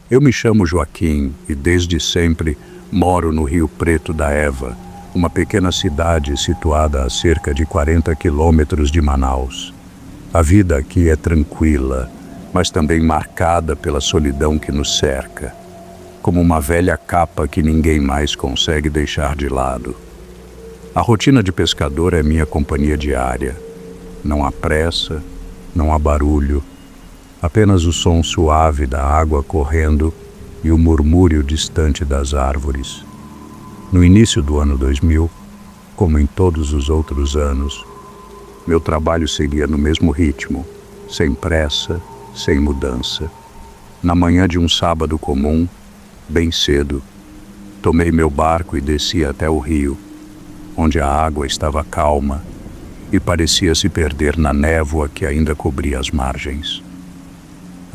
Eu me chamo Joaquim e desde sempre moro no Rio Preto da Eva, uma pequena cidade situada a cerca de 40 quilômetros de Manaus. A vida aqui é tranquila, mas também marcada pela solidão que nos cerca, como uma velha capa que ninguém mais consegue deixar de lado. A rotina de pescador é minha companhia diária. Não há pressa, não há barulho, apenas o som suave da água correndo e o murmúrio distante das árvores. No início do ano 2000, como em todos os outros anos, meu trabalho seguia no mesmo ritmo, sem pressa, sem mudança. Na manhã de um sábado comum, bem cedo, tomei meu barco e desci até o rio, onde a água estava calma e parecia se perder na névoa que ainda cobria as margens.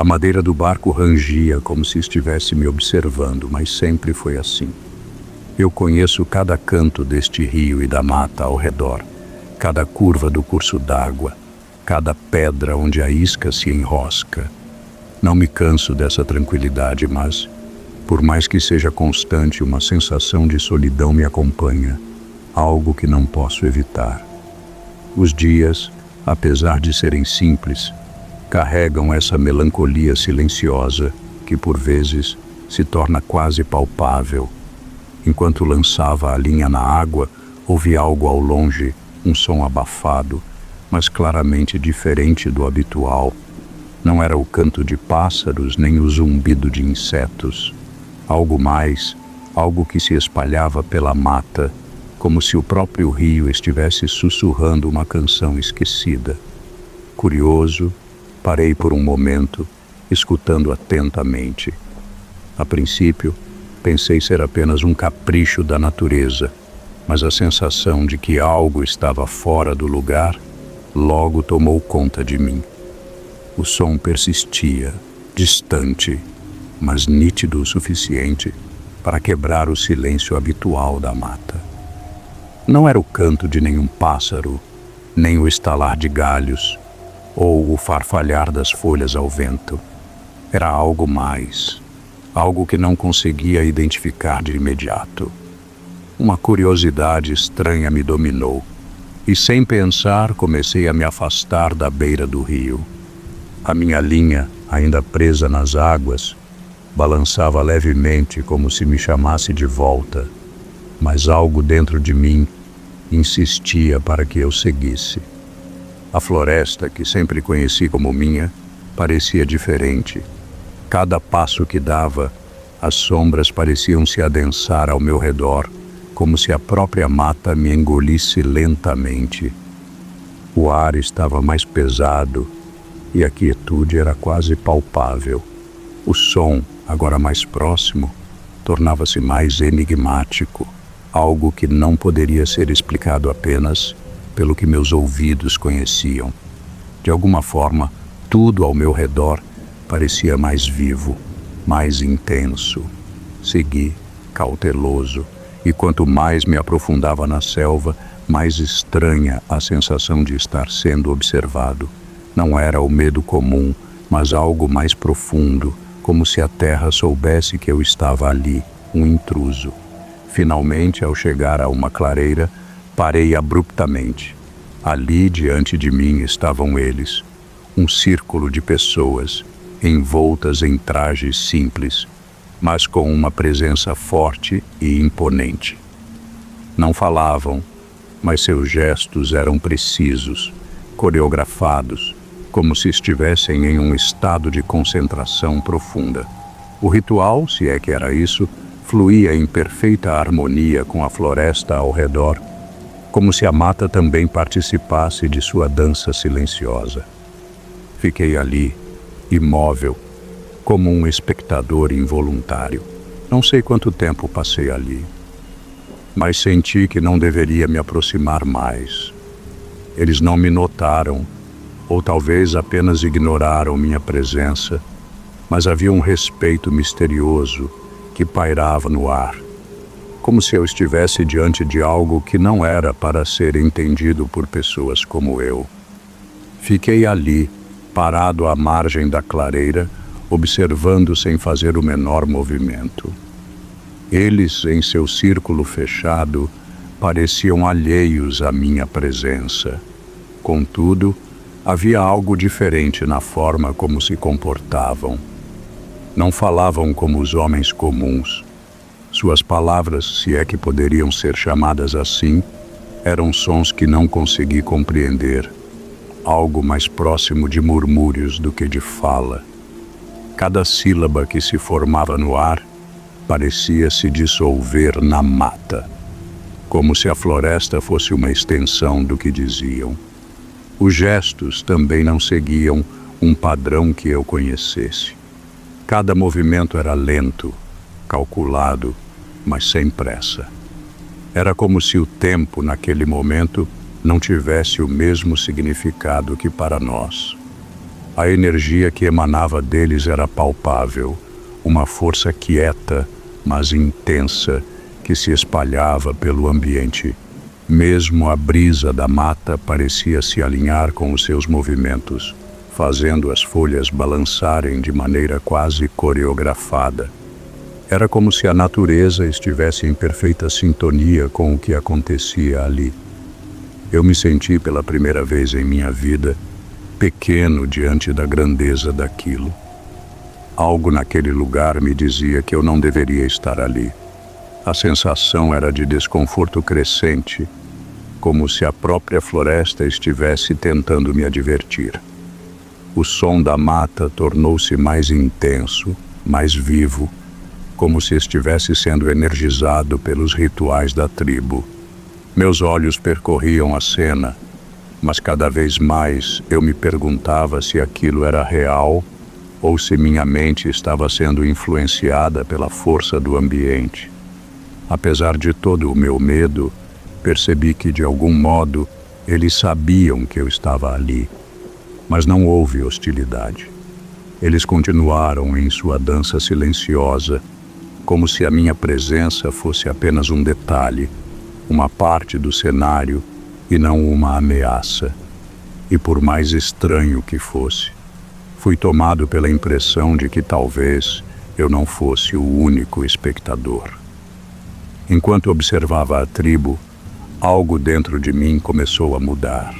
A madeira do barco rangia como se estivesse me observando, mas sempre foi assim. Eu conheço cada canto deste rio e da mata ao redor, cada curva do curso d'água, cada pedra onde a isca se enrosca. Não me canso dessa tranquilidade, mas, por mais que seja constante, uma sensação de solidão me acompanha, algo que não posso evitar. Os dias, apesar de serem simples, carregam essa melancolia silenciosa que, por vezes, se torna quase palpável. Enquanto lançava a linha na água, ouvi algo ao longe, um som abafado, mas claramente diferente do habitual. Não era o canto de pássaros, nem o zumbido de insetos. Algo mais, algo que se espalhava pela mata, como se o próprio rio estivesse sussurrando uma canção esquecida. Curioso, parei por um momento, escutando atentamente. A princípio, pensei ser apenas um capricho da natureza, mas a sensação de que algo estava fora do lugar logo tomou conta de mim. O som persistia, distante, mas nítido o suficiente para quebrar o silêncio habitual da mata. Não era o canto de nenhum pássaro, nem o estalar de galhos, ou o farfalhar das folhas ao vento. Era algo mais, algo que não conseguia identificar de imediato. Uma curiosidade estranha me dominou, e sem pensar comecei a me afastar da beira do rio. A minha linha, ainda presa nas águas, balançava levemente como se me chamasse de volta, mas algo dentro de mim insistia para que eu seguisse. A floresta, que sempre conheci como minha, parecia diferente. Cada passo que dava, as sombras pareciam se adensar ao meu redor, como se a própria mata me engolisse lentamente. O ar estava mais pesado e a quietude era quase palpável. O som, agora mais próximo, tornava-se mais enigmático, algo que não poderia ser explicado apenas pelo que meus ouvidos conheciam. De alguma forma, tudo ao meu redor parecia mais vivo, mais intenso. Segui, cauteloso, e quanto mais me aprofundava na selva, mais estranha a sensação de estar sendo observado. Não era o medo comum, mas algo mais profundo, como se a terra soubesse que eu estava ali, um intruso. Finalmente, ao chegar a uma clareira, parei abruptamente. Ali, diante de mim, estavam eles, um círculo de pessoas, envoltas em trajes simples, mas com uma presença forte e imponente. Não falavam, mas seus gestos eram precisos, coreografados, como se estivessem em um estado de concentração profunda. O ritual, se é que era isso, fluía em perfeita harmonia com a floresta ao redor, como se a mata também participasse de sua dança silenciosa. Fiquei ali, imóvel, como um espectador involuntário. Não sei quanto tempo passei ali, mas senti que não deveria me aproximar mais. Eles não me notaram, ou talvez apenas ignoraram minha presença, mas havia um respeito misterioso que pairava no ar, como se eu estivesse diante de algo que não era para ser entendido por pessoas como eu. Fiquei ali, parado à margem da clareira, observando sem fazer o menor movimento. Eles, em seu círculo fechado, pareciam alheios à minha presença. Contudo, havia algo diferente na forma como se comportavam. Não falavam como os homens comuns. Suas palavras, se é que poderiam ser chamadas assim, eram sons que não consegui compreender, algo mais próximo de murmúrios do que de fala. Cada sílaba que se formava no ar parecia se dissolver na mata, como se a floresta fosse uma extensão do que diziam. Os gestos também não seguiam um padrão que eu conhecesse. Cada movimento era lento, calculado, mas sem pressa. Era como se o tempo, naquele momento, não tivesse o mesmo significado que para nós. A energia que emanava deles era palpável, uma força quieta, mas intensa, que se espalhava pelo ambiente. Mesmo a brisa da mata parecia se alinhar com os seus movimentos, fazendo as folhas balançarem de maneira quase coreografada. Era como se a natureza estivesse em perfeita sintonia com o que acontecia ali. Eu me senti pela primeira vez em minha vida pequeno diante da grandeza daquilo. Algo naquele lugar me dizia que eu não deveria estar ali. A sensação era de desconforto crescente, como se a própria floresta estivesse tentando me advertir. O som da mata tornou-se mais intenso, mais vivo, como se estivesse sendo energizado pelos rituais da tribo. Meus olhos percorriam a cena, mas cada vez mais eu me perguntava se aquilo era real ou se minha mente estava sendo influenciada pela força do ambiente. Apesar de todo o meu medo, percebi que, de algum modo, eles sabiam que eu estava ali. Mas não houve hostilidade. Eles continuaram em sua dança silenciosa, como se a minha presença fosse apenas um detalhe, uma parte do cenário e não uma ameaça. E por mais estranho que fosse, fui tomado pela impressão de que talvez eu não fosse o único espectador. Enquanto observava a tribo, algo dentro de mim começou a mudar.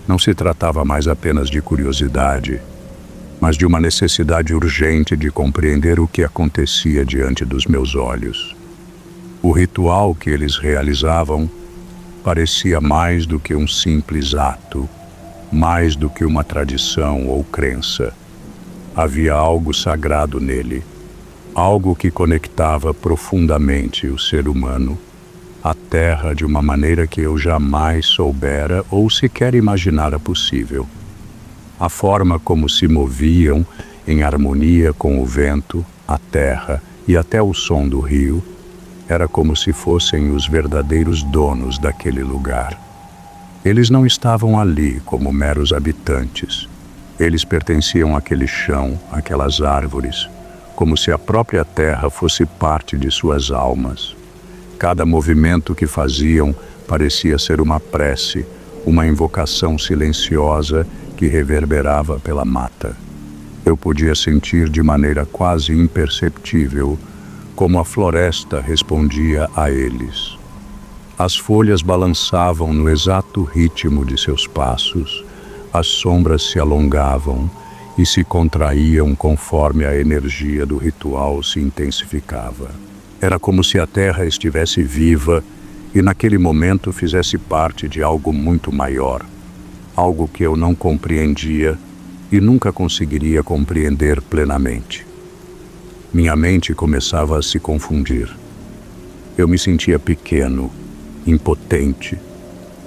Não se tratava mais apenas de curiosidade, mas de uma necessidade urgente de compreender o que acontecia diante dos meus olhos. O ritual que eles realizavam parecia mais do que um simples ato, mais do que uma tradição ou crença. Havia algo sagrado nele, algo que conectava profundamente o ser humano à terra de uma maneira que eu jamais soubera ou sequer imaginara possível. A forma como se moviam, em harmonia com o vento, a terra e até o som do rio, era como se fossem os verdadeiros donos daquele lugar. Eles não estavam ali como meros habitantes. Eles pertenciam àquele chão, àquelas árvores, como se a própria terra fosse parte de suas almas. Cada movimento que faziam parecia ser uma prece, uma invocação silenciosa que reverberava pela mata. Eu podia sentir de maneira quase imperceptível como a floresta respondia a eles. As folhas balançavam no exato ritmo de seus passos, as sombras se alongavam e se contraíam conforme a energia do ritual se intensificava. Era como se a terra estivesse viva e naquele momento fizesse parte de algo muito maior, algo que eu não compreendia e nunca conseguiria compreender plenamente. Minha mente começava a se confundir. Eu me sentia pequeno, impotente,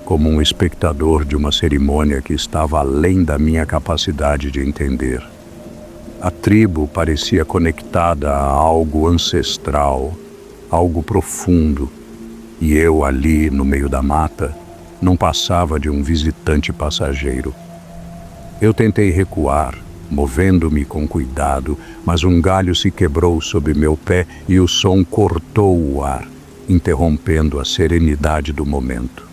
como um espectador de uma cerimônia que estava além da minha capacidade de entender. A tribo parecia conectada a algo ancestral, algo profundo, e eu ali, no meio da mata, não passava de um visitante passageiro. Eu tentei recuar, movendo-me com cuidado, mas um galho se quebrou sob meu pé e o som cortou o ar, interrompendo a serenidade do momento.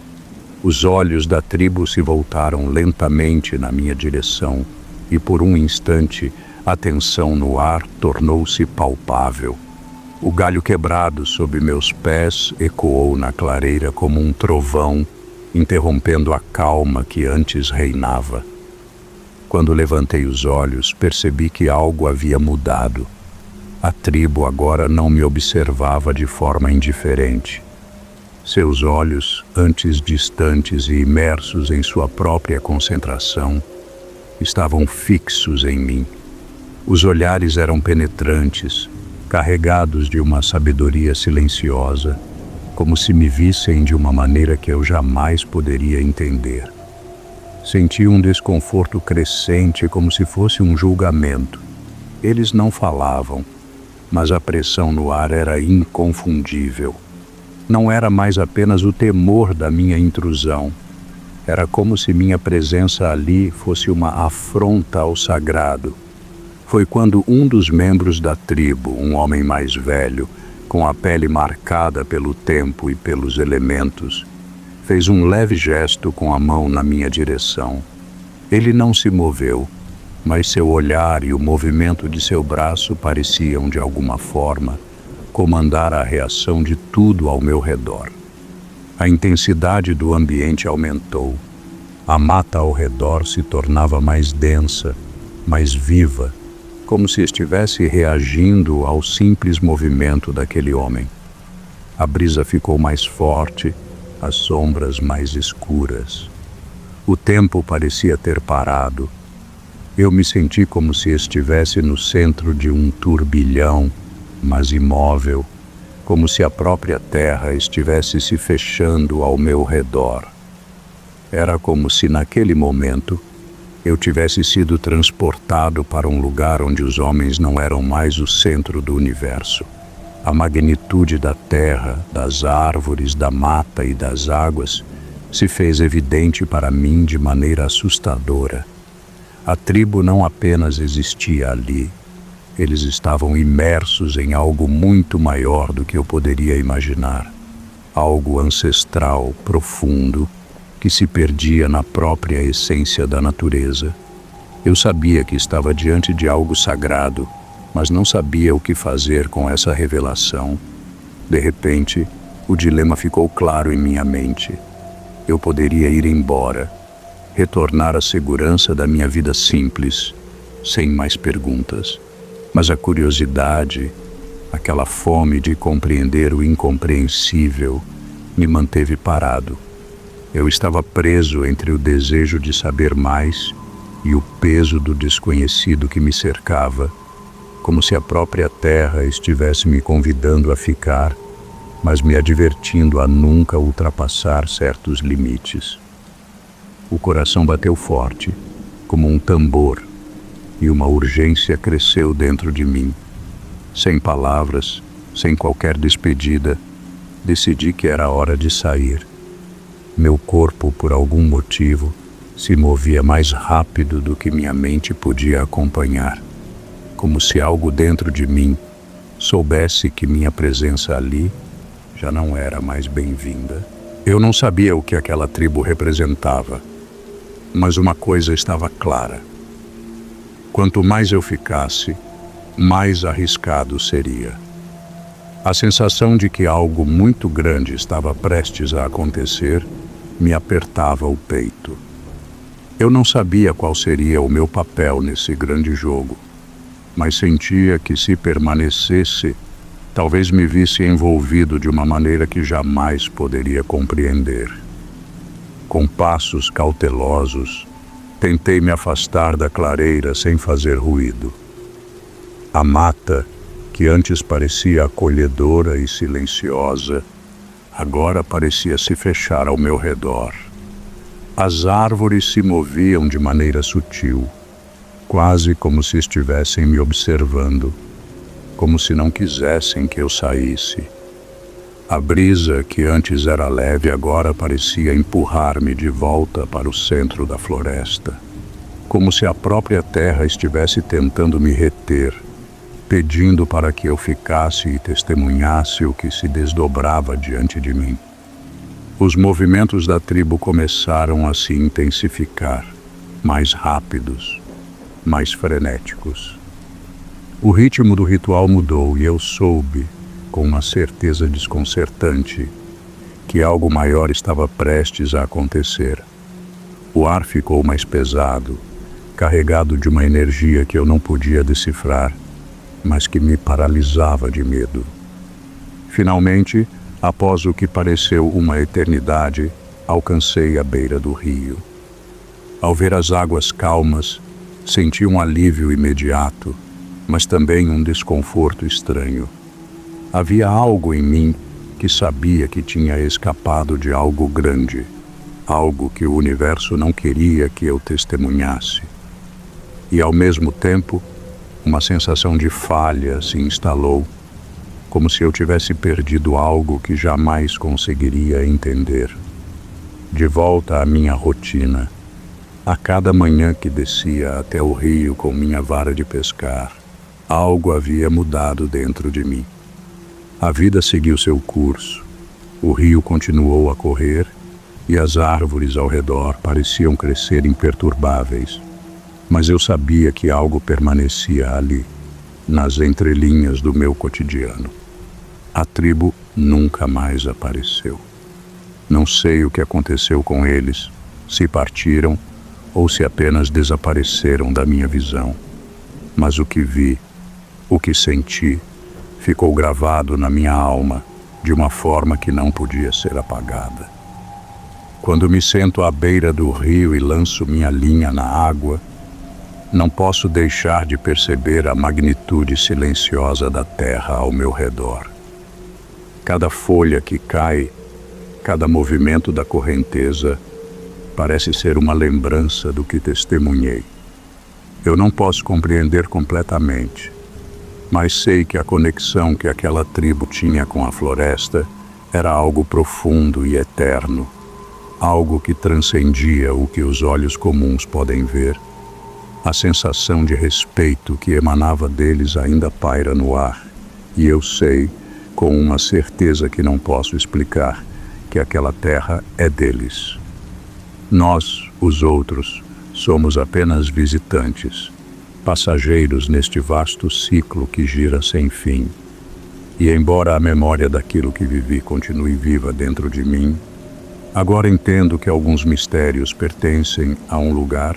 Os olhos da tribo se voltaram lentamente na minha direção e por um instante A tensão no ar tornou-se palpável. O galho quebrado sob meus pés ecoou na clareira como um trovão, interrompendo a calma que antes reinava. Quando levantei os olhos, percebi que algo havia mudado. A tribo agora não me observava de forma indiferente. Seus olhos, antes distantes e imersos em sua própria concentração, estavam fixos em mim. Os olhares eram penetrantes, carregados de uma sabedoria silenciosa, como se me vissem de uma maneira que eu jamais poderia entender. Senti um desconforto crescente, como se fosse um julgamento. Eles não falavam, mas a pressão no ar era inconfundível. Não era mais apenas o temor da minha intrusão. Era como se minha presença ali fosse uma afronta ao sagrado. Foi quando um dos membros da tribo, um homem mais velho, com a pele marcada pelo tempo e pelos elementos, fez um leve gesto com a mão na minha direção. Ele não se moveu, mas seu olhar e o movimento de seu braço pareciam, de alguma forma, comandar a reação de tudo ao meu redor. A intensidade do ambiente aumentou. A mata ao redor se tornava mais densa, mais viva, como se estivesse reagindo ao simples movimento daquele homem. A brisa ficou mais forte, as sombras mais escuras. O tempo parecia ter parado. Eu me senti como se estivesse no centro de um turbilhão, mas imóvel, como se a própria terra estivesse se fechando ao meu redor. Era como se naquele momento eu tivesse sido transportado para um lugar onde os homens não eram mais o centro do universo. A magnitude da terra, das árvores, da mata e das águas se fez evidente para mim de maneira assustadora. A tribo não apenas existia ali, eles estavam imersos em algo muito maior do que eu poderia imaginar. Algo ancestral, profundo, que se perdia na própria essência da natureza. Eu sabia que estava diante de algo sagrado, mas não sabia o que fazer com essa revelação. De repente, o dilema ficou claro em minha mente. Eu poderia ir embora, retornar à segurança da minha vida simples, sem mais perguntas. Mas a curiosidade, aquela fome de compreender o incompreensível, me manteve parado. Eu estava preso entre o desejo de saber mais e o peso do desconhecido que me cercava, como se a própria terra estivesse me convidando a ficar, mas me advertindo a nunca ultrapassar certos limites. O coração bateu forte, como um tambor, e uma urgência cresceu dentro de mim. Sem palavras, sem qualquer despedida, decidi que era hora de sair. Meu corpo, por algum motivo, se movia mais rápido do que minha mente podia acompanhar, como se algo dentro de mim soubesse que minha presença ali já não era mais bem-vinda. Eu não sabia o que aquela tribo representava, mas uma coisa estava clara. Quanto mais eu ficasse, mais arriscado seria. A sensação de que algo muito grande estava prestes a acontecer me apertava o peito. Eu não sabia qual seria o meu papel nesse grande jogo, mas sentia que se permanecesse, talvez me visse envolvido de uma maneira que jamais poderia compreender. Com passos cautelosos, tentei me afastar da clareira sem fazer ruído. A mata, que antes parecia acolhedora e silenciosa, agora parecia se fechar ao meu redor. As árvores se moviam de maneira sutil, quase como se estivessem me observando, como se não quisessem que eu saísse. A brisa, que antes era leve, agora parecia empurrar-me de volta para o centro da floresta, como se a própria terra estivesse tentando me reter, pedindo para que eu ficasse e testemunhasse o que se desdobrava diante de mim. Os movimentos da tribo começaram a se intensificar, mais rápidos, mais frenéticos. O ritmo do ritual mudou e eu soube, com uma certeza desconcertante, que algo maior estava prestes a acontecer. O ar ficou mais pesado, carregado de uma energia que eu não podia decifrar, mas que me paralisava de medo. Finalmente, após o que pareceu uma eternidade, alcancei a beira do rio. Ao ver as águas calmas, senti um alívio imediato, mas também um desconforto estranho. Havia algo em mim que sabia que tinha escapado de algo grande, algo que o universo não queria que eu testemunhasse. E ao mesmo tempo, uma sensação de falha se instalou, como se eu tivesse perdido algo que jamais conseguiria entender. De volta à minha rotina, a cada manhã que descia até o rio com minha vara de pescar, algo havia mudado dentro de mim. A vida seguiu seu curso, o rio continuou a correr e as árvores ao redor pareciam crescer imperturbáveis. Mas eu sabia que algo permanecia ali, nas entrelinhas do meu cotidiano. A tribo nunca mais apareceu. Não sei o que aconteceu com eles, se partiram ou se apenas desapareceram da minha visão. Mas o que vi, o que senti, ficou gravado na minha alma de uma forma que não podia ser apagada. Quando me sento à beira do rio e lanço minha linha na água, não posso deixar de perceber a magnitude silenciosa da terra ao meu redor. Cada folha que cai, cada movimento da correnteza, parece ser uma lembrança do que testemunhei. Eu não posso compreender completamente, mas sei que a conexão que aquela tribo tinha com a floresta era algo profundo e eterno, algo que transcendia o que os olhos comuns podem ver. A sensação de respeito que emanava deles ainda paira no ar, e eu sei, com uma certeza que não posso explicar, que aquela terra é deles. Nós, os outros, somos apenas visitantes, passageiros neste vasto ciclo que gira sem fim. E embora a memória daquilo que vivi continue viva dentro de mim, agora entendo que alguns mistérios pertencem a um lugar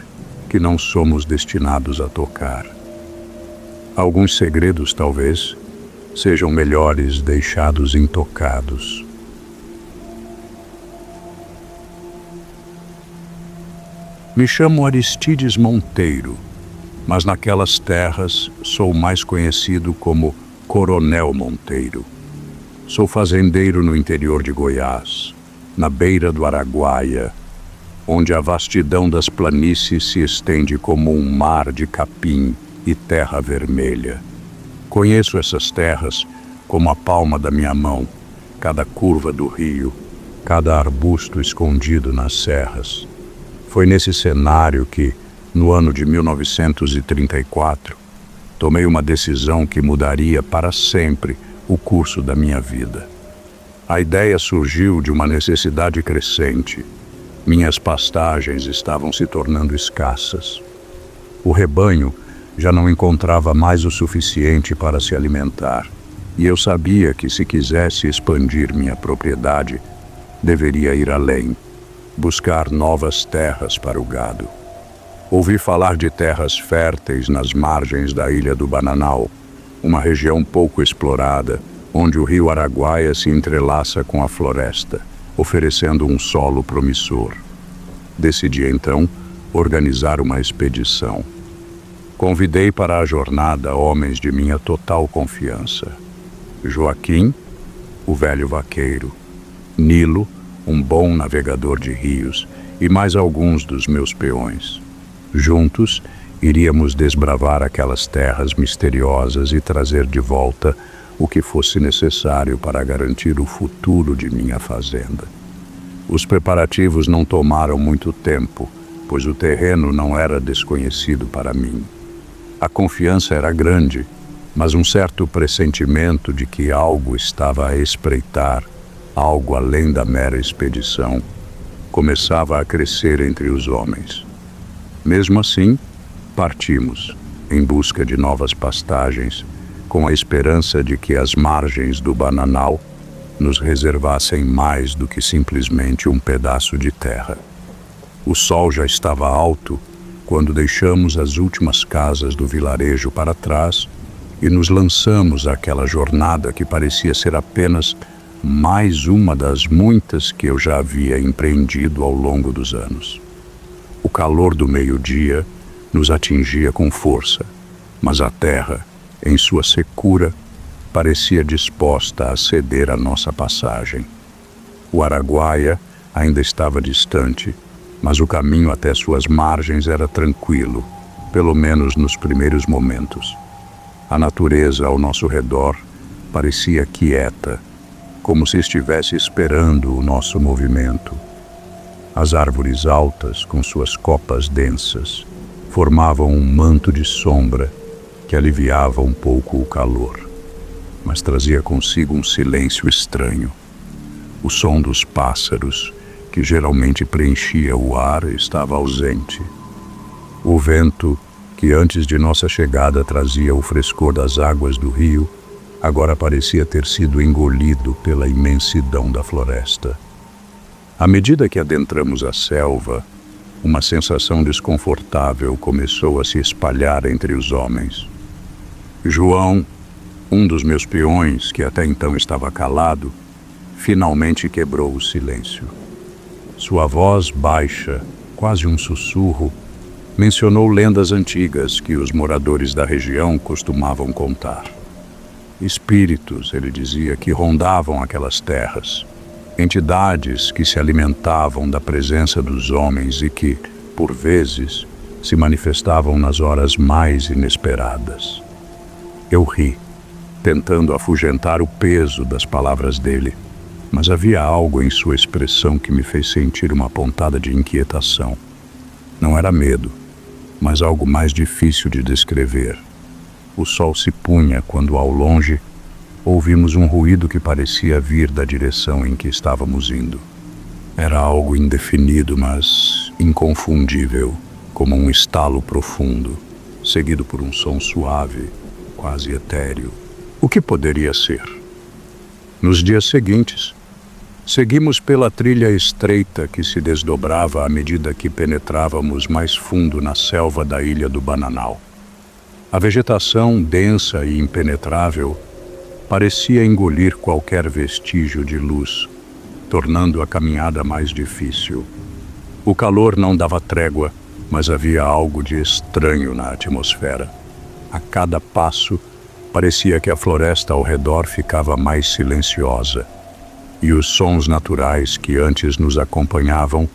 que não somos destinados a tocar. Alguns segredos, talvez, sejam melhores deixados intocados. Me chamo Aristides Monteiro, mas naquelas terras sou mais conhecido como Coronel Monteiro. Sou fazendeiro no interior de Goiás, na beira do Araguaia, onde a vastidão das planícies se estende como um mar de capim e terra vermelha. Conheço essas terras como a palma da minha mão, cada curva do rio, cada arbusto escondido nas serras. Foi nesse cenário que, no ano de 1934, tomei uma decisão que mudaria para sempre o curso da minha vida. A ideia surgiu de uma necessidade crescente. Minhas pastagens estavam se tornando escassas. O rebanho já não encontrava mais o suficiente para se alimentar, e eu sabia que se quisesse expandir minha propriedade, deveria ir além, buscar novas terras para o gado. Ouvi falar de terras férteis nas margens da Ilha do Bananal, uma região pouco explorada, onde o rio Araguaia se entrelaça com a floresta, oferecendo um solo promissor. Decidi então organizar uma expedição. Convidei para a jornada homens de minha total confiança. Joaquim, o velho vaqueiro, Nilo, um bom navegador de rios, e mais alguns dos meus peões. Juntos, iríamos desbravar aquelas terras misteriosas e trazer de volta o que fosse necessário para garantir o futuro de minha fazenda. Os preparativos não tomaram muito tempo, pois o terreno não era desconhecido para mim. A confiança era grande, mas um certo pressentimento de que algo estava a espreitar, algo além da mera expedição, começava a crescer entre os homens. Mesmo assim, partimos, em busca de novas pastagens, com a esperança de que as margens do Bananal nos reservassem mais do que simplesmente um pedaço de terra. O sol já estava alto quando deixamos as últimas casas do vilarejo para trás e nos lançamos àquela jornada que parecia ser apenas mais uma das muitas que eu já havia empreendido ao longo dos anos. O calor do meio-dia nos atingia com força, mas a terra, em sua secura, parecia disposta a ceder a nossa passagem. O Araguaia ainda estava distante, mas o caminho até suas margens era tranquilo, pelo menos nos primeiros momentos. A natureza ao nosso redor parecia quieta, como se estivesse esperando o nosso movimento. As árvores altas, com suas copas densas, formavam um manto de sombra que aliviava um pouco o calor, mas trazia consigo um silêncio estranho. O som dos pássaros, que geralmente preenchia o ar, estava ausente. O vento, que antes de nossa chegada trazia o frescor das águas do rio, agora parecia ter sido engolido pela imensidão da floresta. À medida que adentramos a selva, uma sensação desconfortável começou a se espalhar entre os homens. João, um dos meus peões, que até então estava calado, finalmente quebrou o silêncio. Sua voz baixa, quase um sussurro, mencionou lendas antigas que os moradores da região costumavam contar. Espíritos, ele dizia, que rondavam aquelas terras, entidades que se alimentavam da presença dos homens e que, por vezes, se manifestavam nas horas mais inesperadas. Eu ri, tentando afugentar o peso das palavras dele, mas havia algo em sua expressão que me fez sentir uma pontada de inquietação. Não era medo, mas algo mais difícil de descrever. O sol se punha quando, ao longe, ouvimos um ruído que parecia vir da direção em que estávamos indo. Era algo indefinido, mas inconfundível, como um estalo profundo, seguido por um som suave, quase etéreo. O que poderia ser? Nos dias seguintes, seguimos pela trilha estreita que se desdobrava à medida que penetrávamos mais fundo na selva da ilha do Bananal. A vegetação, densa e impenetrável, parecia engolir qualquer vestígio de luz, tornando a caminhada mais difícil. O calor não dava trégua, mas havia algo de estranho na atmosfera. A cada passo, parecia que a floresta ao redor ficava mais silenciosa, e os sons naturais que antes nos acompanhavam,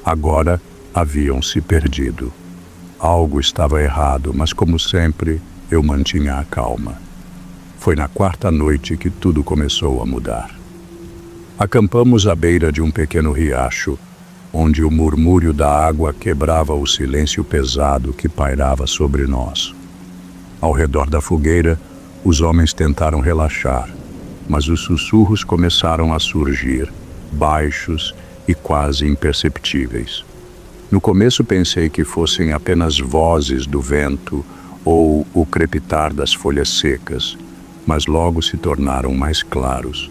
agora haviam se perdido. Algo estava errado, mas como sempre, eu mantinha a calma. Foi na quarta noite que tudo começou a mudar. Acampamos à beira de um pequeno riacho, onde o murmúrio da água quebrava o silêncio pesado que pairava sobre nós. Ao redor da fogueira, os homens tentaram relaxar, mas os sussurros começaram a surgir, baixos e quase imperceptíveis. No começo pensei que fossem apenas vozes do vento ou o crepitar das folhas secas, mas logo se tornaram mais claros.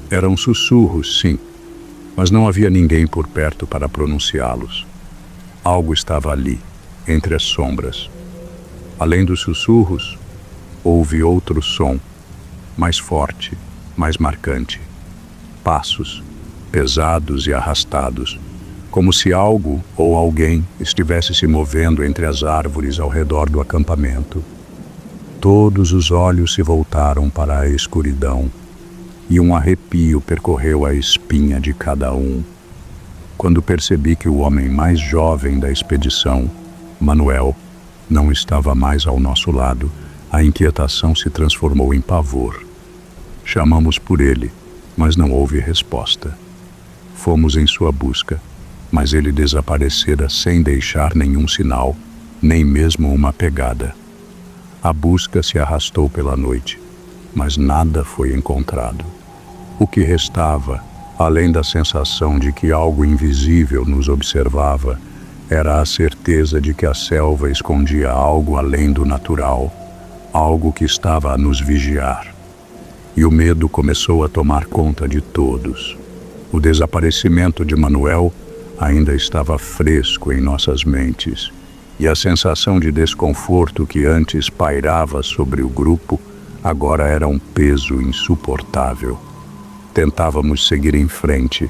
Eram sussurros, sim, mas não havia ninguém por perto para pronunciá-los. Algo estava ali, entre as sombras. Além dos sussurros, houve outro som, mais forte, mais marcante. Passos, pesados e arrastados, como se algo ou alguém estivesse se movendo entre as árvores ao redor do acampamento. Todos os olhos se voltaram para a escuridão, e um arrepio percorreu a espinha de cada um, quando percebi que o homem mais jovem da expedição, Manuel, não estava mais ao nosso lado. A inquietação se transformou em pavor. Chamamos por ele, mas não houve resposta. Fomos em sua busca, mas ele desaparecera sem deixar nenhum sinal, nem mesmo uma pegada. A busca se arrastou pela noite, mas nada foi encontrado. O que restava, além da sensação de que algo invisível nos observava, Era a certeza de que a selva escondia algo além do natural, algo que estava a nos vigiar. E o medo começou a tomar conta de todos. O desaparecimento de Manuel ainda estava fresco em nossas mentes, e a sensação de desconforto que antes pairava sobre o grupo agora era um peso insuportável. Tentávamos seguir em frente,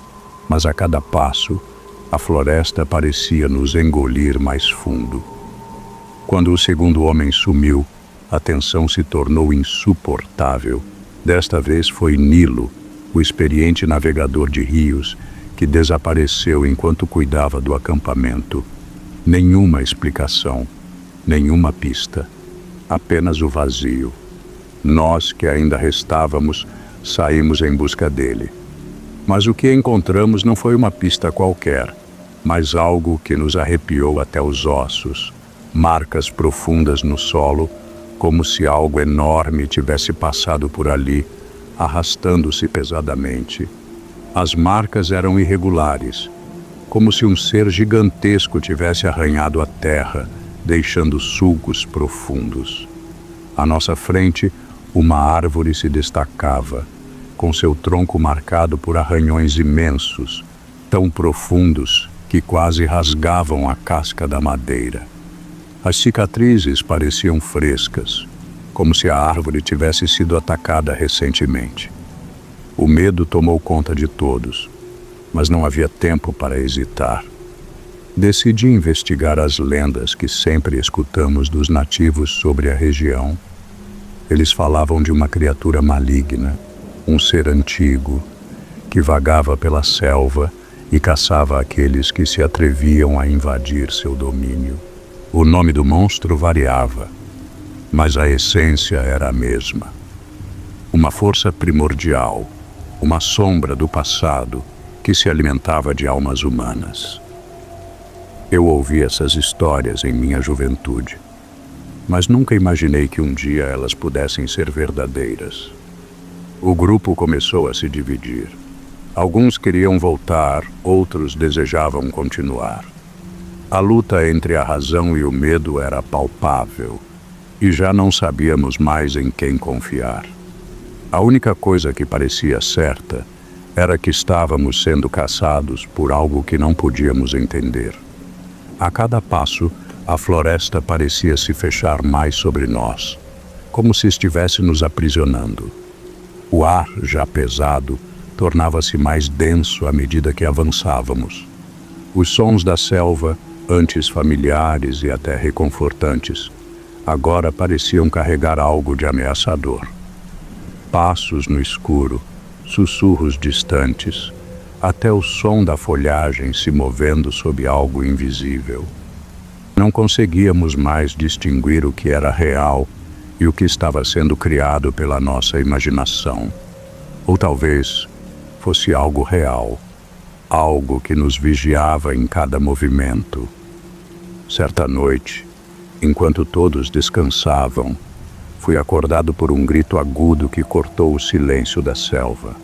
mas a cada passo, a floresta parecia nos engolir mais fundo. Quando o segundo homem sumiu, a tensão se tornou insuportável. Desta vez foi Nilo, o experiente navegador de rios, que desapareceu enquanto cuidava do acampamento. Nenhuma explicação, nenhuma pista, apenas o vazio. Nós, que ainda restávamos, saímos em busca dele. Mas o que encontramos não foi uma pista qualquer, mas algo que nos arrepiou até os ossos. Marcas profundas no solo, como se algo enorme tivesse passado por ali, arrastando-se pesadamente. As marcas eram irregulares, como se um ser gigantesco tivesse arranhado a terra, deixando sulcos profundos. À nossa frente, uma árvore se destacava, com seu tronco marcado por arranhões imensos, tão profundos que quase rasgavam a casca da madeira. As cicatrizes pareciam frescas, como se a árvore tivesse sido atacada recentemente. O medo tomou conta de todos, mas não havia tempo para hesitar. Decidi investigar as lendas que sempre escutamos dos nativos sobre a região. Eles falavam de uma criatura maligna, um ser antigo, que vagava pela selva e caçava aqueles que se atreviam a invadir seu domínio. O nome do monstro variava, mas a essência era a mesma. Uma força primordial, uma sombra do passado que se alimentava de almas humanas. Eu ouvi essas histórias em minha juventude, mas nunca imaginei que um dia elas pudessem ser verdadeiras. O grupo começou a se dividir. Alguns queriam voltar, outros desejavam continuar. A luta entre a razão e o medo era palpável, e já não sabíamos mais em quem confiar. A única coisa que parecia certa era que estávamos sendo caçados por algo que não podíamos entender. A cada passo, a floresta parecia se fechar mais sobre nós, como se estivesse nos aprisionando. O ar, já pesado, tornava-se mais denso à medida que avançávamos. Os sons da selva, antes familiares e até reconfortantes, agora pareciam carregar algo de ameaçador. Passos no escuro, sussurros distantes, até o som da folhagem se movendo sob algo invisível. Não conseguíamos mais distinguir o que era real e o que estava sendo criado pela nossa imaginação. Ou talvez fosse algo real, algo que nos vigiava em cada movimento. Certa noite, enquanto todos descansavam, fui acordado por um grito agudo que cortou o silêncio da selva.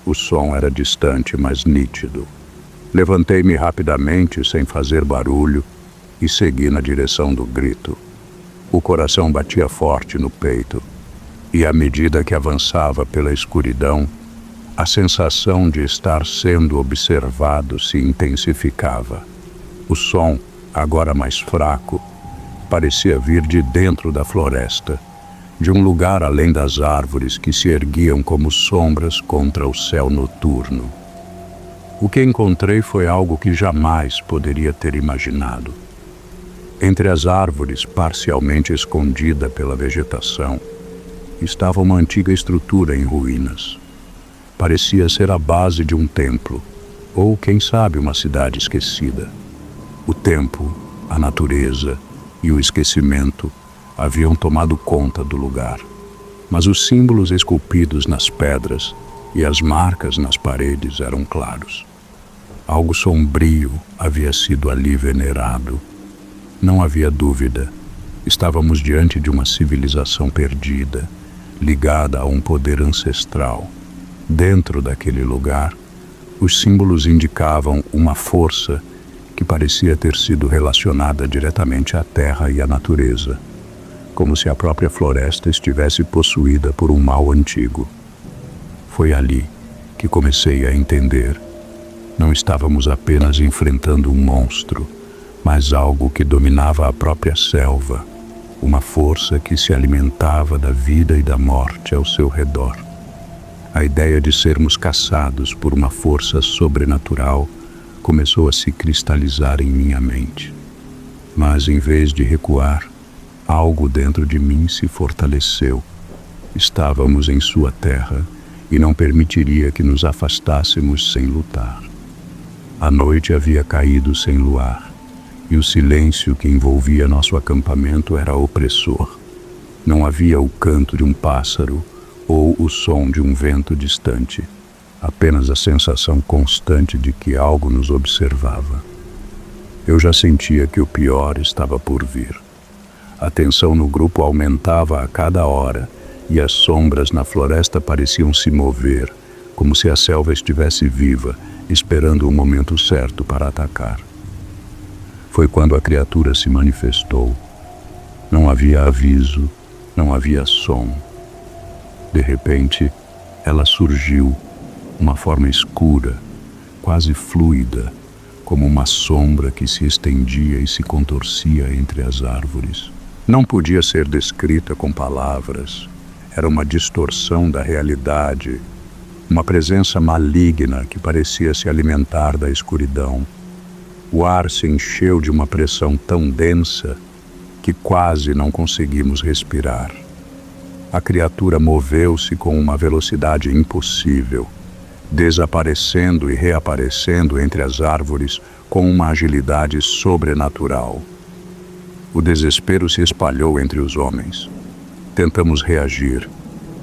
O som era distante, mas nítido. Levantei-me rapidamente, sem fazer barulho, e segui na direção do grito. O coração batia forte no peito, e à medida que avançava pela escuridão, a sensação de estar sendo observado se intensificava. O som, agora mais fraco, parecia vir de dentro da floresta, de um lugar além das árvores que se erguiam como sombras contra o céu noturno. O que encontrei foi algo que jamais poderia ter imaginado. Entre as árvores, parcialmente escondida pela vegetação, estava uma antiga estrutura em ruínas. Parecia ser a base de um templo, ou, quem sabe, uma cidade esquecida. O tempo, a natureza e o esquecimento haviam tomado conta do lugar, mas os símbolos esculpidos nas pedras e as marcas nas paredes eram claros. Algo sombrio havia sido ali venerado. Não havia dúvida. Estávamos diante de uma civilização perdida, ligada a um poder ancestral. Dentro daquele lugar, os símbolos indicavam uma força que parecia ter sido relacionada diretamente à terra e à natureza, como se a própria floresta estivesse possuída por um mal antigo. Foi ali que comecei a entender. Não estávamos apenas enfrentando um monstro, mas algo que dominava a própria selva, uma força que se alimentava da vida e da morte ao seu redor. A ideia de sermos caçados por uma força sobrenatural começou a se cristalizar em minha mente. Mas, em vez de recuar, algo dentro de mim se fortaleceu. Estávamos em sua terra e não permitiria que nos afastássemos sem lutar. A noite havia caído sem luar, e o silêncio que envolvia nosso acampamento era opressor. Não havia o canto de um pássaro ou o som de um vento distante, apenas a sensação constante de que algo nos observava. Eu já sentia que o pior estava por vir. A tensão no grupo aumentava a cada hora, e as sombras na floresta pareciam se mover, como se a selva estivesse viva, esperando o momento certo para atacar. Foi quando a criatura se manifestou. Não havia aviso, não havia som. De repente, ela surgiu, uma forma escura, quase fluida, como uma sombra que se estendia e se contorcia entre as árvores. Não podia ser descrita com palavras. Era uma distorção da realidade, uma presença maligna que parecia se alimentar da escuridão. O ar se encheu de uma pressão tão densa que quase não conseguimos respirar. A criatura moveu-se com uma velocidade impossível, desaparecendo e reaparecendo entre as árvores com uma agilidade sobrenatural. O desespero se espalhou entre os homens. Tentamos reagir,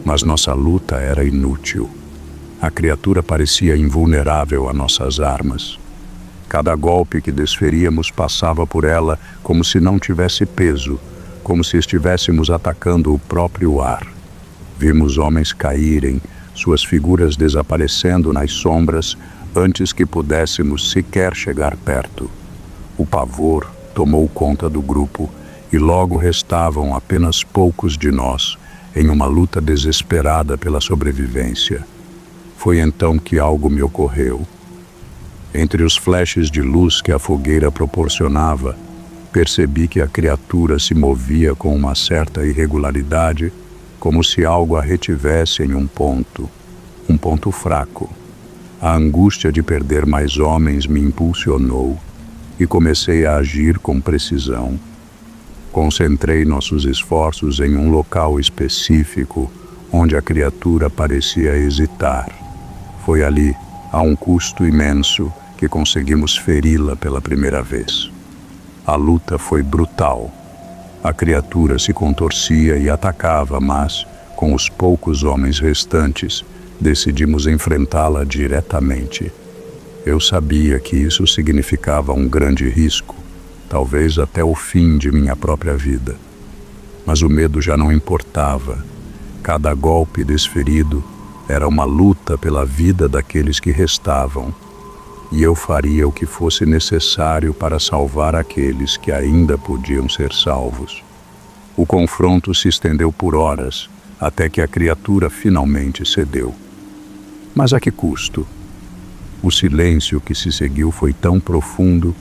mas nossa luta era inútil. A criatura parecia invulnerável a nossas armas. Cada golpe que desferíamos passava por ela como se não tivesse peso, como se estivéssemos atacando o próprio ar. Vimos homens caírem, suas figuras desaparecendo nas sombras antes que pudéssemos sequer chegar perto. O pavor tomou conta do grupo e logo restavam apenas poucos de nós em uma luta desesperada pela sobrevivência. Foi então que algo me ocorreu. Entre os flashes de luz que a fogueira proporcionava, percebi que a criatura se movia com uma certa irregularidade, como se algo a retivesse em um ponto fraco. A angústia de perder mais homens me impulsionou e comecei a agir com precisão. Concentrei nossos esforços em um local específico, onde a criatura parecia hesitar. Foi ali, a um custo imenso, que conseguimos feri-la pela primeira vez. A luta foi brutal. A criatura se contorcia e atacava, mas, com os poucos homens restantes, decidimos enfrentá-la diretamente. Eu sabia que isso significava um grande risco, talvez até o fim de minha própria vida. Mas o medo já não importava. Cada golpe desferido era uma luta pela vida daqueles que restavam, e eu faria o que fosse necessário para salvar aqueles que ainda podiam ser salvos. O confronto se estendeu por horas, até que a criatura finalmente cedeu. Mas a que custo? O silêncio que se seguiu foi tão profundo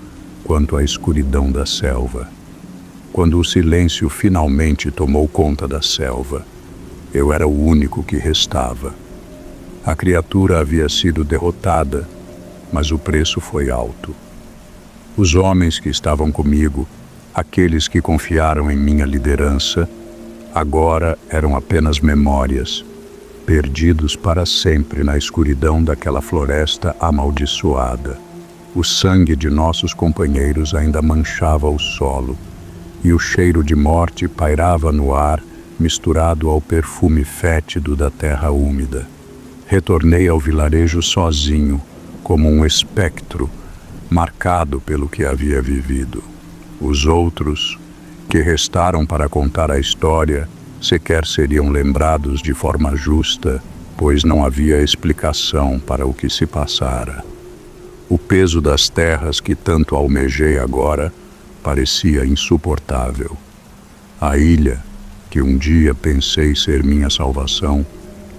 quanto a escuridão da selva. Quando o silêncio finalmente tomou conta da selva, eu era o único que restava. A criatura havia sido derrotada, mas o preço foi alto. Os homens que estavam comigo, aqueles que confiaram em minha liderança, agora eram apenas memórias, perdidos para sempre na escuridão daquela floresta amaldiçoada. O sangue de nossos companheiros ainda manchava o solo, e o cheiro de morte pairava no ar, misturado ao perfume fétido da terra úmida. Retornei ao vilarejo sozinho, como um espectro, marcado pelo que havia vivido. Os outros, que restaram para contar a história, sequer seriam lembrados de forma justa, pois não havia explicação para o que se passara. O peso das terras que tanto almejei agora parecia insuportável. A ilha, que um dia pensei ser minha salvação,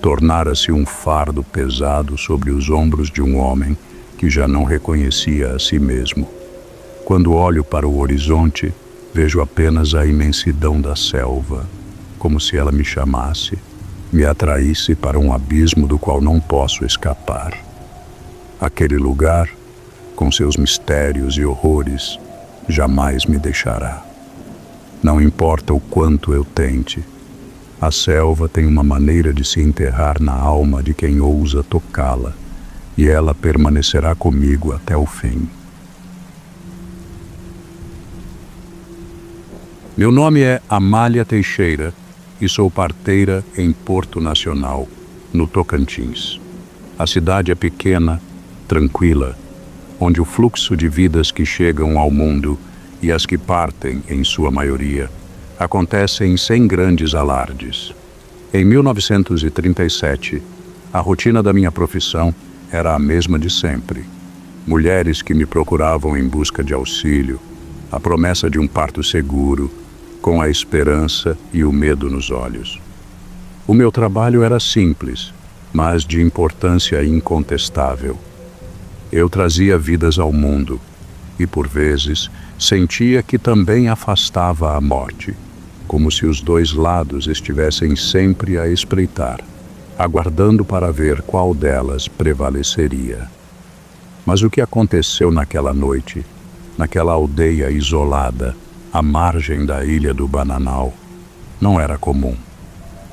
tornara-se um fardo pesado sobre os ombros de um homem que já não reconhecia a si mesmo. Quando olho para o horizonte, vejo apenas a imensidão da selva, como se ela me chamasse, me atraísse para um abismo do qual não posso escapar. Aquele lugar, com seus mistérios e horrores, jamais me deixará. Não importa o quanto eu tente, a selva tem uma maneira de se enterrar na alma de quem ousa tocá-la, e ela permanecerá comigo até o fim. Meu nome é Amália Teixeira e sou parteira em Porto Nacional, no Tocantins. A cidade é pequena, tranquila, onde o fluxo de vidas que chegam ao mundo e as que partem, em sua maioria, acontecem sem grandes alardes. Em 1937, a rotina da minha profissão era a mesma de sempre. Mulheres que me procuravam em busca de auxílio, a promessa de um parto seguro, com a esperança e o medo nos olhos. O meu trabalho era simples, mas de importância incontestável. Eu trazia vidas ao mundo e, por vezes, sentia que também afastava a morte, como se os dois lados estivessem sempre a espreitar, aguardando para ver qual delas prevaleceria. Mas o que aconteceu naquela noite, naquela aldeia isolada, à margem da ilha do Bananal, não era comum.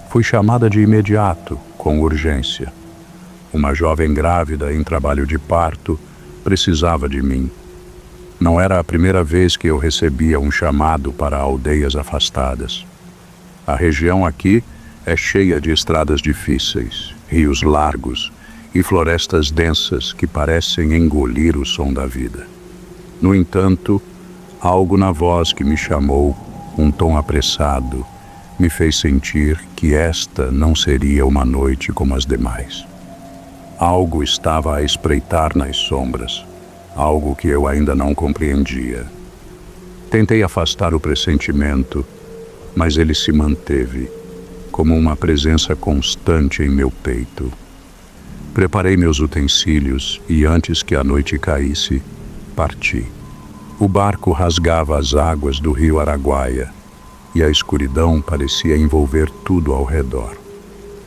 Fui chamada de imediato, com urgência. Uma jovem grávida em trabalho de parto precisava de mim. Não era a primeira vez que eu recebia um chamado para aldeias afastadas. A região aqui é cheia de estradas difíceis, rios largos e florestas densas que parecem engolir o som da vida. No entanto, algo na voz que me chamou, um tom apressado, me fez sentir que esta não seria uma noite como as demais. Algo estava a espreitar nas sombras, algo que eu ainda não compreendia. Tentei afastar o pressentimento, mas ele se manteve, como uma presença constante em meu peito. Preparei meus utensílios e, antes que a noite caísse, parti. O barco rasgava as águas do rio Araguaia e a escuridão parecia envolver tudo ao redor.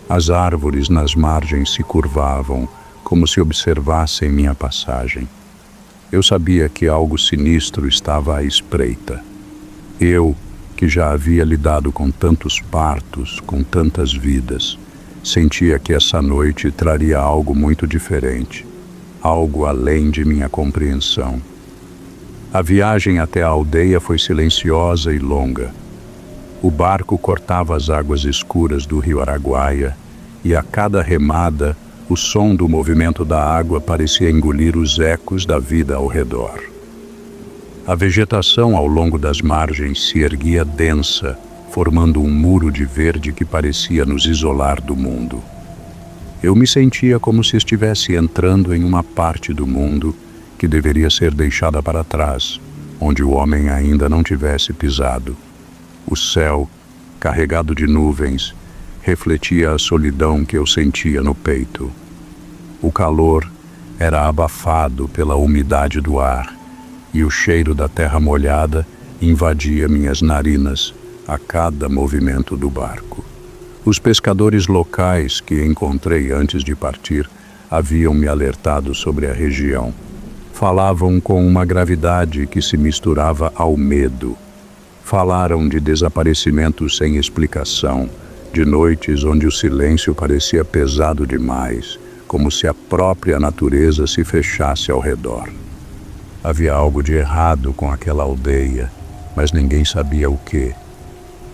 As árvores nas margens se curvavam, como se observassem minha passagem. Eu sabia que algo sinistro estava à espreita. Eu, que já havia lidado com tantos partos, com tantas vidas, sentia que essa noite traria algo muito diferente, algo além de minha compreensão. A viagem até a aldeia foi silenciosa e longa. O barco cortava as águas escuras do rio Araguaia e a cada remada o som do movimento da água parecia engolir os ecos da vida ao redor. A vegetação ao longo das margens se erguia densa, formando um muro de verde que parecia nos isolar do mundo. Eu me sentia como se estivesse entrando em uma parte do mundo que deveria ser deixada para trás, onde o homem ainda não tivesse pisado. O céu, carregado de nuvens, refletia a solidão que eu sentia no peito. O calor era abafado pela umidade do ar, e o cheiro da terra molhada invadia minhas narinas a cada movimento do barco. Os pescadores locais que encontrei antes de partir haviam me alertado sobre a região. Falavam com uma gravidade que se misturava ao medo. Falaram de desaparecimentos sem explicação, de noites onde o silêncio parecia pesado demais, como se a própria natureza se fechasse ao redor. Havia algo de errado com aquela aldeia, mas ninguém sabia o quê.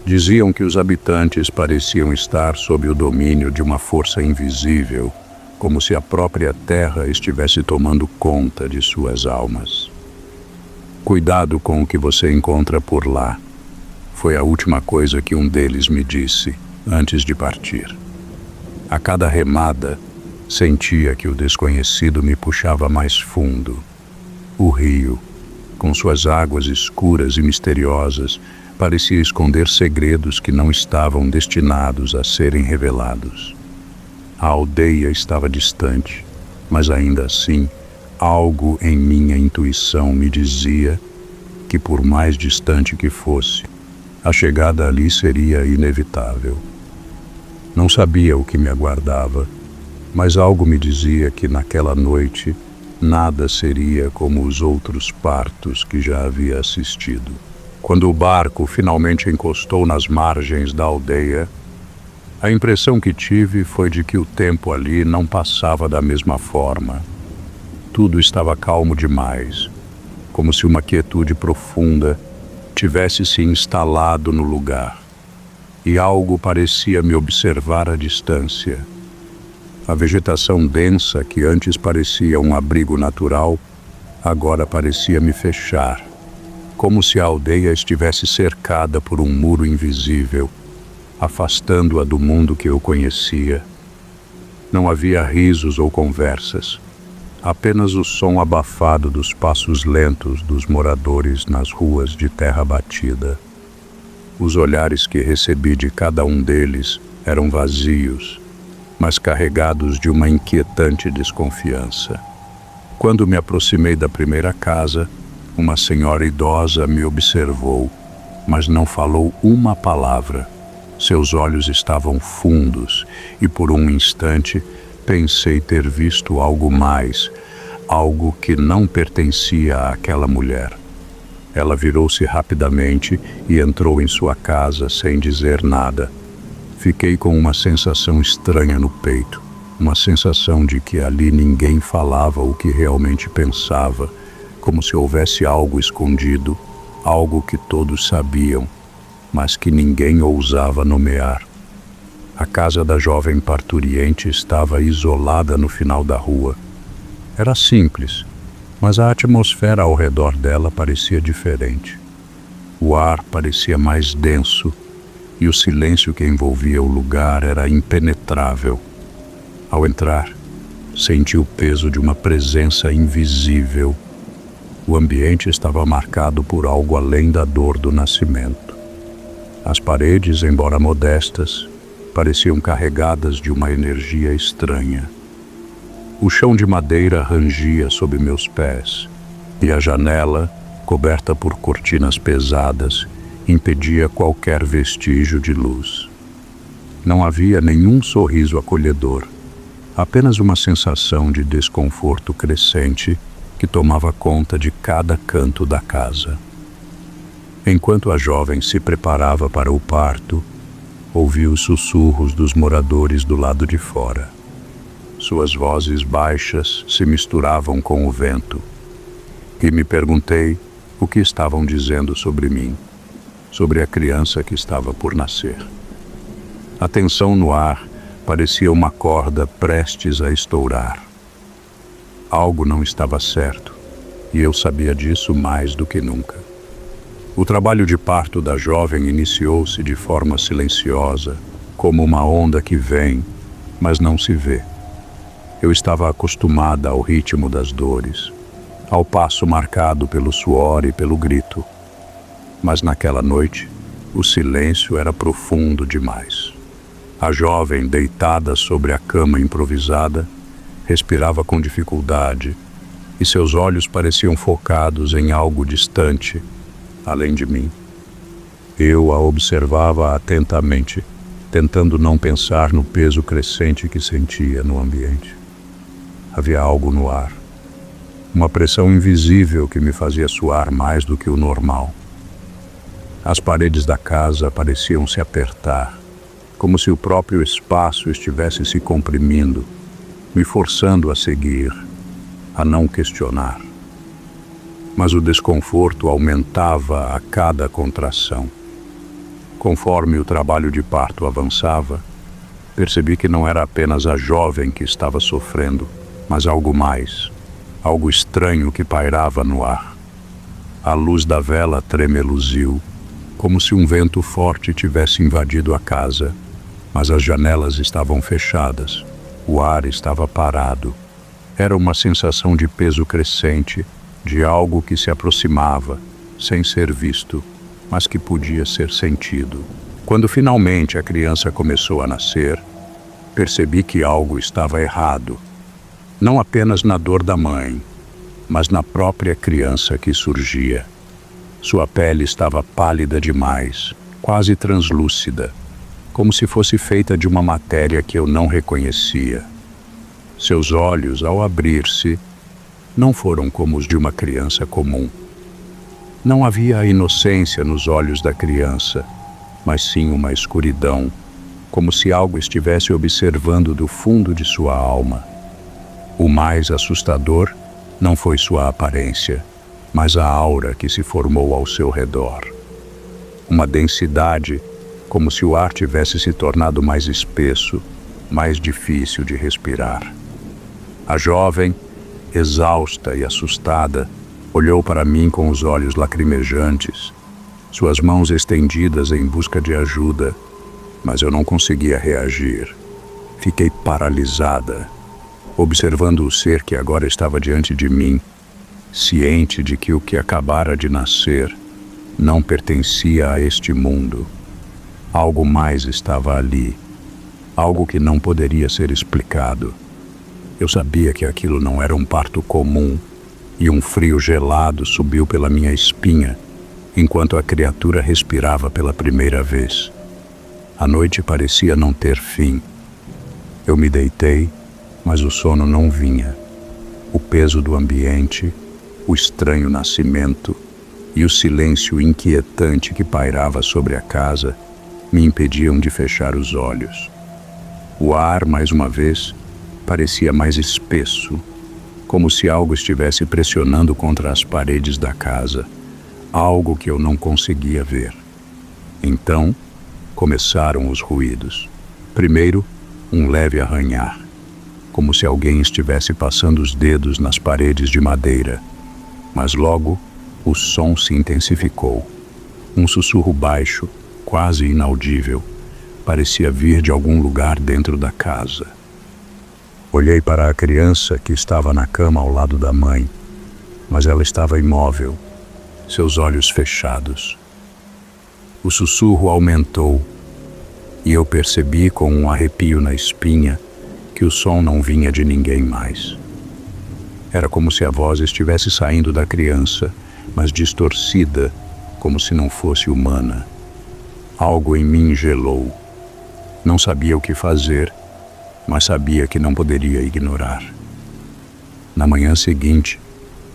Diziam que os habitantes pareciam estar sob o domínio de uma força invisível, como se a própria terra estivesse tomando conta de suas almas. Cuidado com o que você encontra por lá, foi a última coisa que um deles me disse antes de partir. A cada remada, Sentia que o desconhecido me puxava mais fundo. O rio, com suas águas escuras e misteriosas, parecia esconder segredos que não estavam destinados a serem revelados. A aldeia estava distante, mas ainda assim, algo em minha intuição me dizia que, por mais distante que fosse, a chegada ali seria inevitável. Não sabia o que me aguardava, mas algo me dizia que naquela noite nada seria como os outros partos que já havia assistido. Quando o barco finalmente encostou nas margens da aldeia, a impressão que tive foi de que o tempo ali não passava da mesma forma. Tudo estava calmo demais, como se uma quietude profunda tivesse se instalado no lugar, e algo parecia me observar à distância. A vegetação densa, que antes parecia um abrigo natural, agora parecia me fechar, como se a aldeia estivesse cercada por um muro invisível, afastando-a do mundo que eu conhecia. Não havia risos ou conversas, apenas o som abafado dos passos lentos dos moradores nas ruas de terra batida. Os olhares que recebi de cada um deles eram vazios, mas carregados de uma inquietante desconfiança. Quando me aproximei da primeira casa, uma senhora idosa me observou, mas não falou uma palavra. Seus olhos estavam fundos e, por um instante, pensei ter visto algo mais, algo que não pertencia àquela mulher. Ela virou-se rapidamente e entrou em sua casa sem dizer nada. Fiquei com uma sensação estranha no peito, uma sensação de que ali ninguém falava o que realmente pensava, como se houvesse algo escondido, algo que todos sabiam, mas que ninguém ousava nomear. A casa da jovem parturiente estava isolada no final da rua. Era simples, mas a atmosfera ao redor dela parecia diferente. O ar parecia mais denso e o silêncio que envolvia o lugar era impenetrável. Ao entrar, senti o peso de uma presença invisível. O ambiente estava marcado por algo além da dor do nascimento. As paredes, embora modestas, pareciam carregadas de uma energia estranha. O chão de madeira rangia sob meus pés, e a janela, coberta por cortinas pesadas, impedia qualquer vestígio de luz. Não havia nenhum sorriso acolhedor, apenas uma sensação de desconforto crescente que tomava conta de cada canto da casa. Enquanto a jovem se preparava para o parto, ouvi os sussurros dos moradores do lado de fora. Suas vozes baixas se misturavam com o vento, e me perguntei o que estavam dizendo sobre mim, sobre a criança que estava por nascer. A tensão no ar parecia uma corda prestes a estourar. Algo não estava certo, e eu sabia disso mais do que nunca. O trabalho de parto da jovem iniciou-se de forma silenciosa, como uma onda que vem, mas não se vê. Eu estava acostumada ao ritmo das dores, ao passo marcado pelo suor e pelo grito. Mas naquela noite, o silêncio era profundo demais. A jovem, deitada sobre a cama improvisada, respirava com dificuldade, e seus olhos pareciam focados em algo distante, além de mim. Eu a observava atentamente, tentando não pensar no peso crescente que sentia no ambiente. Havia algo no ar, uma pressão invisível que me fazia suar mais do que o normal. As paredes da casa pareciam se apertar, como se o próprio espaço estivesse se comprimindo, me forçando a seguir, a não questionar. Mas o desconforto aumentava a cada contração. Conforme o trabalho de parto avançava, percebi que não era apenas a jovem que estava sofrendo, mas algo mais, algo estranho que pairava no ar. A luz da vela tremeluziu, como se um vento forte tivesse invadido a casa, mas as janelas estavam fechadas, O ar estava parado. Era uma sensação de peso crescente, de algo que se aproximava, sem ser visto, mas que podia ser sentido. Quando finalmente a criança começou a nascer, percebi que algo estava errado. Não apenas na dor da mãe, mas na própria criança que surgia. Sua pele estava pálida demais, quase translúcida, como se fosse feita de uma matéria que eu não reconhecia. Seus olhos, ao abrir-se, não foram como os de uma criança comum. Não havia a inocência nos olhos da criança, mas sim uma escuridão, como se algo estivesse observando do fundo de sua alma. O mais assustador não foi sua aparência, mas a aura que se formou ao seu redor. Uma densidade, como se o ar tivesse se tornado mais espesso, mais difícil de respirar. A jovem, exausta e assustada, olhou para mim com os olhos lacrimejantes, suas mãos estendidas em busca de ajuda, mas eu não conseguia reagir. Fiquei paralisada, observando o ser que agora estava diante de mim, ciente de que o que acabara de nascer não pertencia a este mundo. Algo mais estava ali, algo que não poderia ser explicado. Eu sabia que aquilo não era um parto comum, e um frio gelado subiu pela minha espinha, enquanto a criatura respirava pela primeira vez. A noite parecia não ter fim. Eu me deitei, mas o sono não vinha. O peso do ambiente, o estranho nascimento e o silêncio inquietante que pairava sobre a casa me impediam de fechar os olhos. O ar, mais uma vez, parecia mais espesso, como se algo estivesse pressionando contra as paredes da casa, algo que eu não conseguia ver. Então, começaram os ruídos. Primeiro, um leve arranhar, como se alguém estivesse passando os dedos nas paredes de madeira. Mas logo, o som se intensificou. Um sussurro baixo, quase inaudível, parecia vir de algum lugar dentro da casa. Olhei para a criança que estava na cama ao lado da mãe, mas ela estava imóvel, seus olhos fechados. O sussurro aumentou, e eu percebi com um arrepio na espinha que o som não vinha de ninguém mais. Era como se a voz estivesse saindo da criança, mas distorcida, como se não fosse humana. Algo em mim gelou. Não sabia o que fazer, mas sabia que não poderia ignorar. Na manhã seguinte,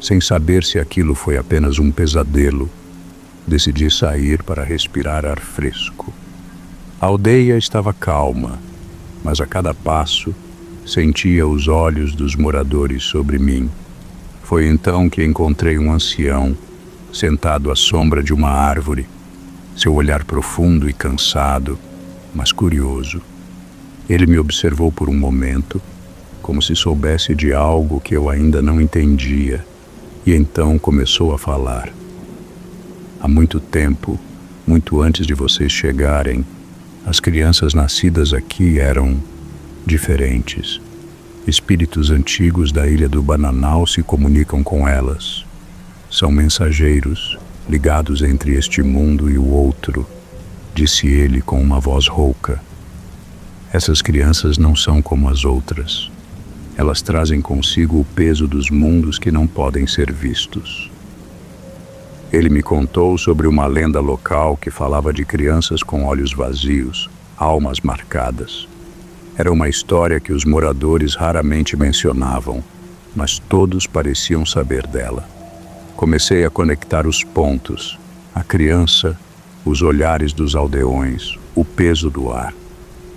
sem saber se aquilo foi apenas um pesadelo, decidi sair para respirar ar fresco. A aldeia estava calma, mas a cada passo sentia os olhos dos moradores sobre mim. Foi então que encontrei um ancião, sentado à sombra de uma árvore, seu olhar profundo e cansado, mas curioso. Ele me observou por um momento, como se soubesse de algo que eu ainda não entendia, e então começou a falar. Há muito tempo, muito antes de vocês chegarem, as crianças nascidas aqui eram diferentes. Espíritos antigos da ilha do Bananal se comunicam com elas. São mensageiros, ligados entre este mundo e o outro, disse ele com uma voz rouca. Essas crianças não são como as outras. Elas trazem consigo o peso dos mundos que não podem ser vistos. Ele me contou sobre uma lenda local que falava de crianças com olhos vazios, almas marcadas. Era uma história que os moradores raramente mencionavam, mas todos pareciam saber dela. Comecei a conectar os pontos, a criança, os olhares dos aldeões, o peso do ar.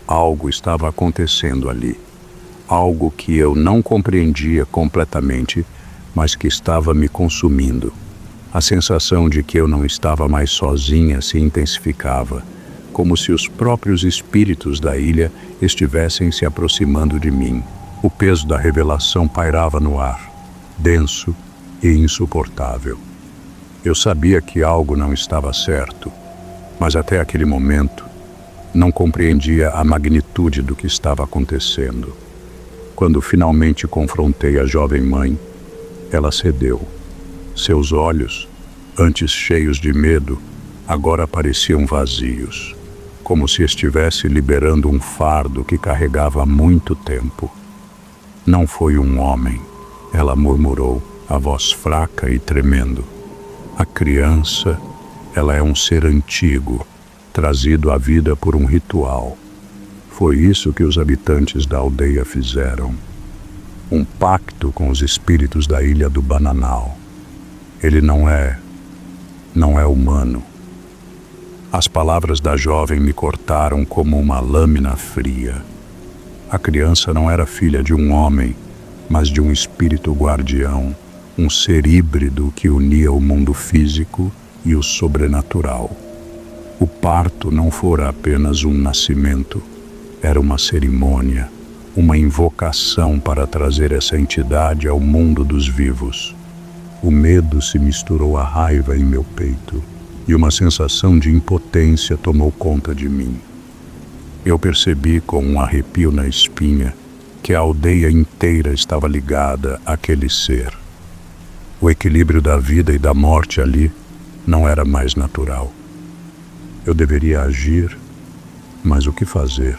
Algo estava acontecendo ali, algo que eu não compreendia completamente, mas que estava me consumindo. A sensação de que eu não estava mais sozinha se intensificava, como se os próprios espíritos da ilha estivessem se aproximando de mim. O peso da revelação pairava no ar, denso e insuportável. Eu sabia que algo não estava certo, mas até aquele momento não compreendia a magnitude do que estava acontecendo. Quando finalmente confrontei a jovem mãe, ela cedeu. Seus olhos, antes cheios de medo, agora pareciam vazios, como se estivesse liberando um fardo que carregava há muito tempo. Não foi um homem, ela murmurou, a voz fraca e tremendo. A criança, ela é um ser antigo, trazido à vida por um ritual. Foi isso que os habitantes da aldeia fizeram. Um pacto com os espíritos da ilha do Bananal. Ele não é humano. As palavras da jovem me cortaram como uma lâmina fria. A criança não era filha de um homem, mas de um espírito guardião, um ser híbrido que unia o mundo físico e o sobrenatural. O parto não fora apenas um nascimento, era uma cerimônia, uma invocação para trazer essa entidade ao mundo dos vivos. O medo se misturou à raiva em meu peito e uma sensação de impotência tomou conta de mim. Eu percebi com um arrepio na espinha que a aldeia inteira estava ligada àquele ser. O equilíbrio da vida e da morte ali não era mais natural. Eu deveria agir, mas o que fazer?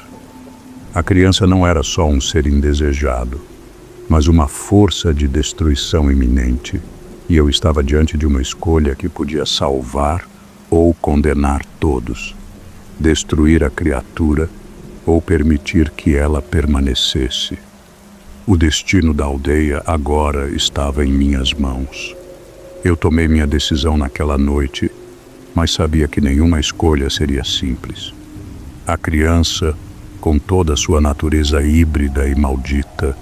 A criança não era só um ser indesejado, mas uma força de destruição iminente, e eu estava diante de uma escolha que podia salvar ou condenar todos, destruir a criatura ou permitir que ela permanecesse. O destino da aldeia agora estava em minhas mãos. Eu tomei minha decisão naquela noite, mas sabia que nenhuma escolha seria simples. A criança, com toda a sua natureza híbrida e maldita,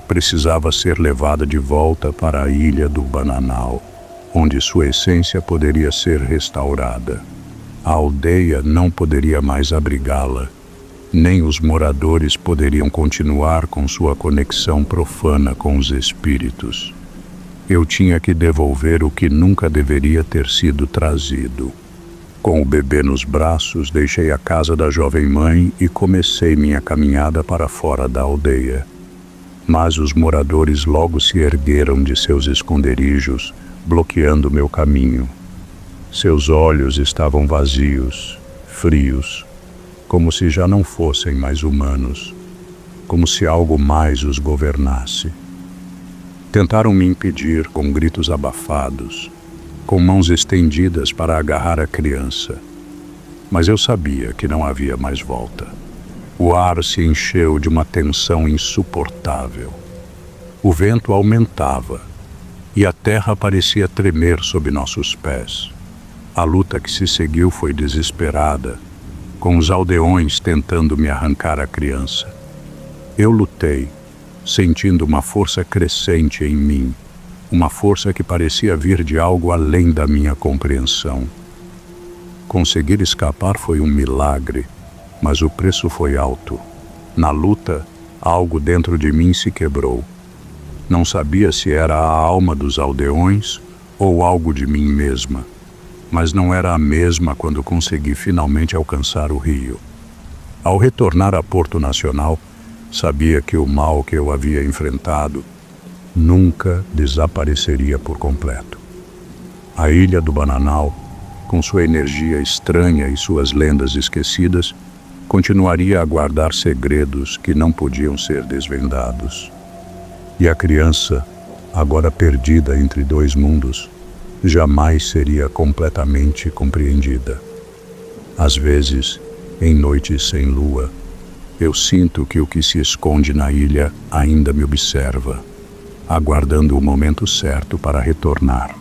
precisava ser levada de volta para a ilha do Bananal, onde sua essência poderia ser restaurada. A aldeia não poderia mais abrigá-la, nem os moradores poderiam continuar com sua conexão profana com os espíritos. Eu tinha que devolver o que nunca deveria ter sido trazido. Com o bebê nos braços, deixei a casa da jovem mãe e comecei minha caminhada para fora da aldeia. Mas os moradores logo se ergueram de seus esconderijos, bloqueando meu caminho. Seus olhos estavam vazios, frios, como se já não fossem mais humanos, como se algo mais os governasse. Tentaram me impedir com gritos abafados, com mãos estendidas para agarrar a criança. Mas eu sabia que não havia mais volta. O ar se encheu de uma tensão insuportável. O vento aumentava e a terra parecia tremer sob nossos pés. A luta que se seguiu foi desesperada, com os aldeões tentando me arrancar a criança. Eu lutei, sentindo uma força crescente em mim, uma força que parecia vir de algo além da minha compreensão. Conseguir escapar foi um milagre, mas o preço foi alto. Na luta, algo dentro de mim se quebrou. Não sabia se era a alma dos aldeões ou algo de mim mesma, mas não era a mesma quando consegui finalmente alcançar o rio. Ao retornar a Porto Nacional, sabia que o mal que eu havia enfrentado nunca desapareceria por completo. A ilha do Bananal, com sua energia estranha e suas lendas esquecidas, continuaria a guardar segredos que não podiam ser desvendados. E a criança, agora perdida entre dois mundos, jamais seria completamente compreendida. Às vezes, em noites sem lua, eu sinto que o que se esconde na ilha ainda me observa, aguardando o momento certo para retornar.